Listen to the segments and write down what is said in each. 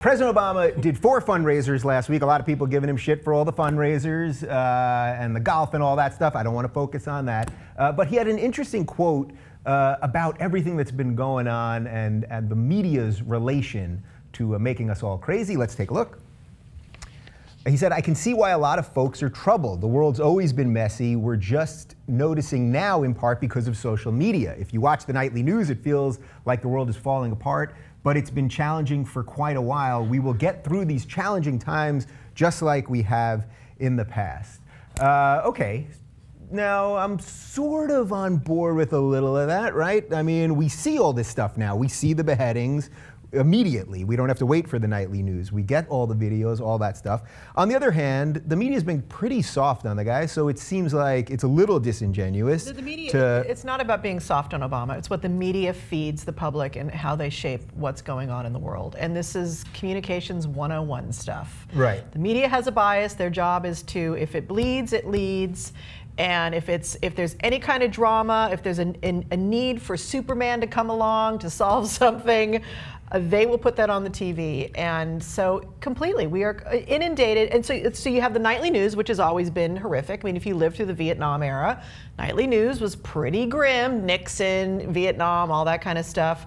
President Obama did 4 fundraisers last week. A lot of people giving him shit for all the fundraisers and the golf and all that stuff. I don't want to focus on that. But he had an interesting quote about everything that's been going on and the media's relation to making us all crazy. Let's take a look. He said, "I can see why a lot of folks are troubled. The world's always been messy. We're just noticing now in part because of social media. If you watch the nightly news, it feels like the world is falling apart, but it's been challenging for quite a while. We will get through these challenging times just like we have in the past." Okay, now I'm sort of on board with a little of that, right? I mean, we see all this stuff now. We see the beheadings immediately. We don't have to wait for the nightly news. We get all the videos, all that stuff. On the other hand, the media's been pretty soft on the guy, so it seems like it's a little disingenuous. The media, it's not about being soft on Obama. It's what the media feeds the public and how they shape what's going on in the world. And this is communications 101 stuff. Right. The media has a bias. Their job is to, if it bleeds, it leads. And if there's any kind of drama, if there's a need for Superman to come along to solve something, they will put that on the TV. And so completely, we are inundated. And so you have the nightly news, which has always been horrific. I mean, if you lived through the Vietnam era, nightly news was pretty grim. Nixon, Vietnam, all that kind of stuff.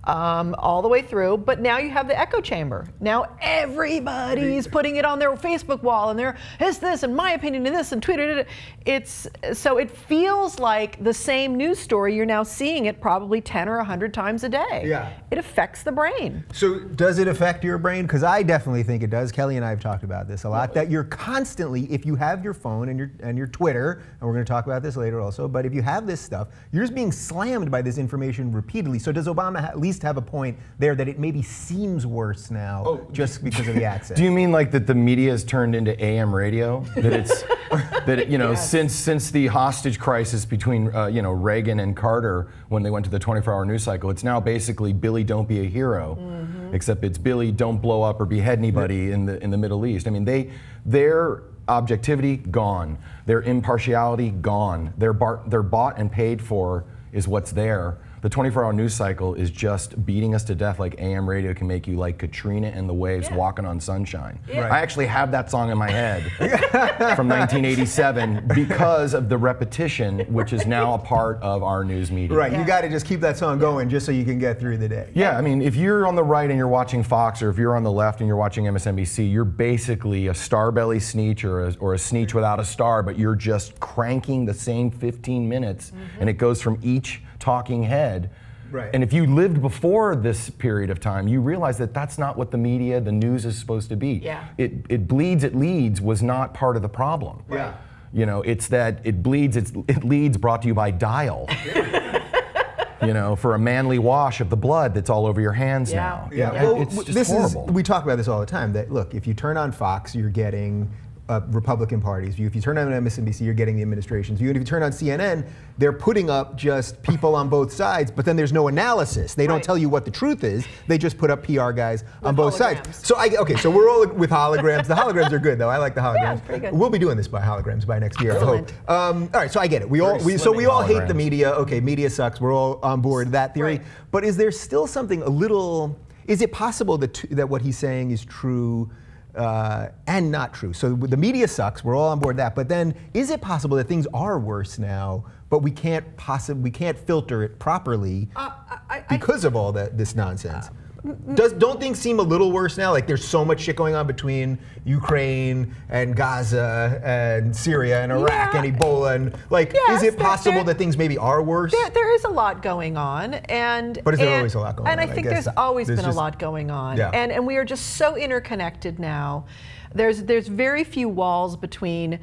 All the way through, but now you have the echo chamber. Now everybody's putting it on their Facebook wall, and it's this, and my opinion, and this, and Twitter. So it feels like the same news story. You're now seeing it probably 10 or 100 times a day. Yeah. It affects the brain. So does it affect your brain? Because I definitely think it does. Kelly and I have talked about this a lot. That you're constantly, if you have your phone and your Twitter, and we're going to talk about this later also, but if you have this stuff, you're just being slammed by this information repeatedly. So does Obama at least have a point there that it maybe seems worse now just because of the access? Do you mean like that the media has turned into AM radio? That it's that you know, yes. since the hostage crisis between Reagan and Carter, when they went to the 24-hour news cycle, it's now basically Billy, don't be a hero, except it's Billy, don't blow up or behead anybody in the Middle East. I mean, their objectivity gone, their impartiality gone, they're bought and paid for is what's there. The 24-hour news cycle is just beating us to death like AM radio can make you, like Katrina and the Waves walking on sunshine. Yeah. Right. I actually have that song in my head from 1987 because of the repetition, which is now a part of our news media. Right, you got to just keep that song going just so you can get through the day. Yeah, I mean, if you're on the right and you're watching Fox, or if you're on the left and you're watching MSNBC, you're basically a starbelly sneech or a sneech without a star, but you're just cranking the same 15 minutes, and it goes from each talking head. Right. And if you lived before this period of time, you realize that that's not what the media, the news is supposed to be. Yeah. It bleeds, it leads was not part of the problem. Yeah. You know, it's that it bleeds, it leads brought to you by Dial. You know, for a manly wash of the blood that's all over your hands now. Yeah. Well, it's just horrible. We talk about this all the time, that look, if you turn on Fox, you're getting Republican Party's view. If you turn on MSNBC, you're getting the administration's view. And if you turn on CNN, they're putting up just people on both sides, but then there's no analysis. They don't tell you what the truth is. They just put up PR guys on both sides. So so we're all with holograms. The holograms are good, though. I like the holograms. Yeah, pretty good. We'll be doing this by holograms by next year, I hope. All right, so I get it. We all hate the media. Okay, media sucks. We're all on board that theory. Right. But is there still something a little? Is it possible that what he's saying is true? And not true. So the media sucks. We're all on board that. But then, is it possible that things are worse now, but we can't filter it properly because of all this nonsense? Don't things seem a little worse now? Like there's so much shit going on between Ukraine and Gaza and Syria and Iraq and Ebola, and is it possible that things maybe are worse? There is a lot going on, but is there always a lot going on? And I think there's always been a lot going on, yeah. and we are just so interconnected now. There's very few walls between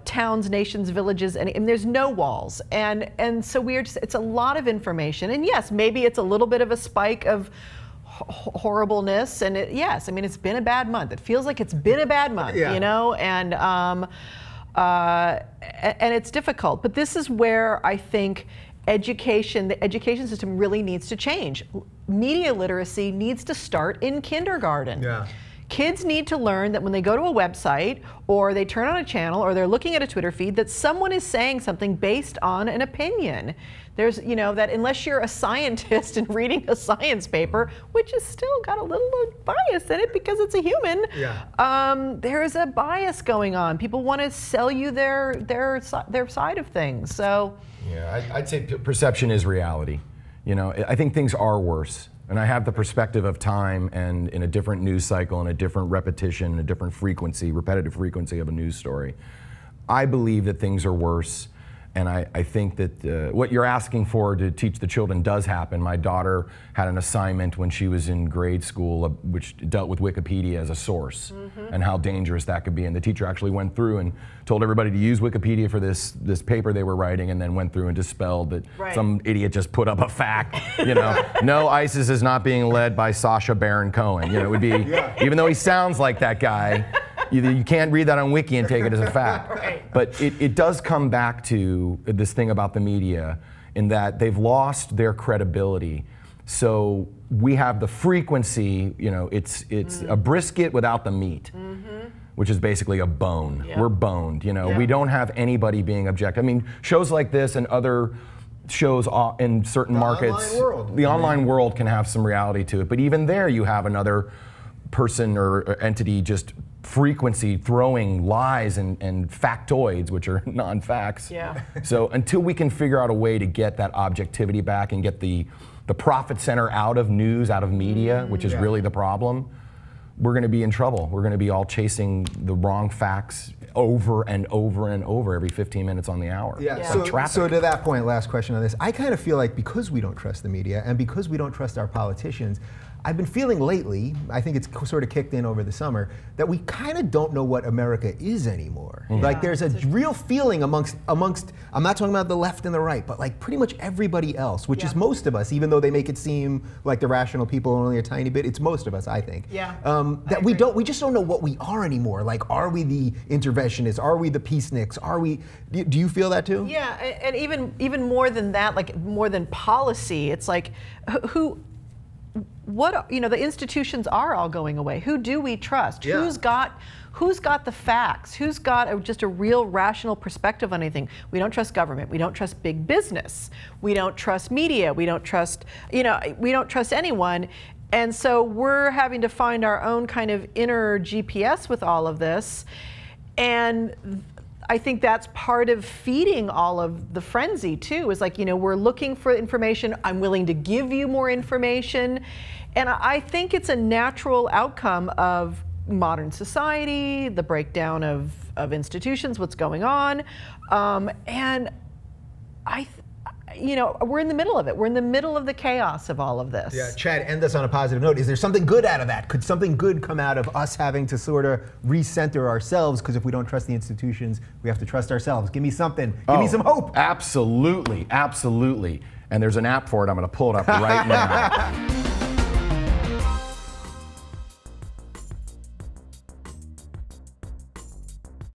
towns, nations, villages, and there's no walls, and so it's a lot of information, and yes, maybe it's a little bit of a spike of horribleness, and yes, I mean, it's been a bad month. It feels like it's been a bad month, you know, and it's difficult. But this is where I think the education system really needs to change. Media literacy needs to start in kindergarten. Yeah. Kids need to learn that when they go to a website or they turn on a channel or they're looking at a Twitter feed, that someone is saying something based on an opinion. There's, you know, that unless you're a scientist and reading a science paper, which has still got a little bias in it because it's a human, there is a bias going on. People want to sell you their side of things. So, yeah, I'd say perception is reality. You know, I think things are worse. And I have the perspective of time and in a different news cycle and a different repetition, a different frequency, repetitive frequency of a news story. I believe that things are worse. And I think that what you're asking for to teach the children does happen. My daughter had an assignment when she was in grade school which dealt with Wikipedia as a source and how dangerous that could be. And the teacher actually went through and told everybody to use Wikipedia for this paper they were writing, and then went through and dispelled that some idiot just put up a fact. You know, no, ISIS is not being led by Sacha Baron Cohen. You know, it would be, even though he sounds like that guy, you can't read that on Wiki and take it as a fact. But it does come back to this thing about the media in that they've lost their credibility. So we have the frequency, you know, it's a brisket without the meat, which is basically a bone. We're boned, you know. We don't have anybody being objective. I mean, shows like this and other shows in certain markets, the online world can have some reality to it. But even there you have another person or entity just frequency throwing lies and factoids, which are non-facts. So until we can figure out a way to get that objectivity back and get the profit center out of news, out of media, which is really the problem, we're going to be in trouble. We're going to be all chasing the wrong facts over and over and over every 15 minutes on the hour. So to that point, last question on this, I kind of feel like because we don't trust the media and because we don't trust our politicians, I've been feeling lately, I think it's sort of kicked in over the summer, that we kind of don't know what America is anymore. Like there's a real feeling amongst, I'm not talking about the left and the right, but like pretty much everybody else, which is most of us, even though they make it seem like the rational people are only a tiny bit, it's most of us, I think. That we just don't know what we are anymore. Like, are we the interventionists? Are we the peaceniks? Are we, do you feel that too? Yeah, and even more than that, like more than policy, it's like, what, you know, the institutions are all going away. Who do we trust? Who's got the facts? Who's got just a real rational perspective on anything? We don't trust government. We don't trust big business. We don't trust media. We don't trust, you know, we don't trust anyone. And so we're having to find our own kind of inner GPS with all of this. And I think that's part of feeding all of the frenzy too, is like, you know, we're looking for information. I'm willing to give you more information. And I think it's a natural outcome of modern society, the breakdown of institutions, what's going on. And you know, we're in the middle of it. We're in the middle of the chaos of all of this. Yeah, Chad, end us on a positive note. Is there something good out of that? Could something good come out of us having to sort of recenter ourselves? Because if we don't trust the institutions, we have to trust ourselves. Give me something. Give me some hope. Absolutely, absolutely. And there's an app for it. I'm going to pull it up right now.